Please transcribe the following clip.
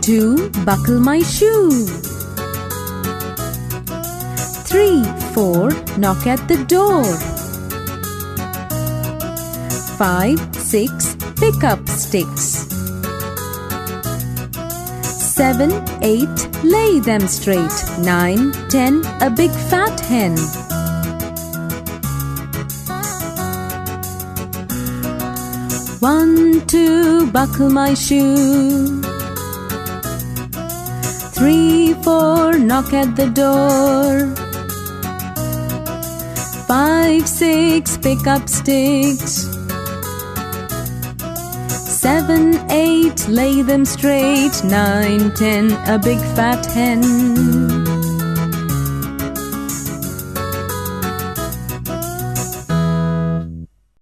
2, buckle my shoe. 3, 4, knock at the door. 5, 6, pick up sticks. 7, 8, lay them straight. 9, 10, a big fat hen. 1, 2, buckle my shoe. 3, 4, knock at the door. 5, 6, pick up sticks. 7, 8, lay them straight. 9, 10, a big fat hen.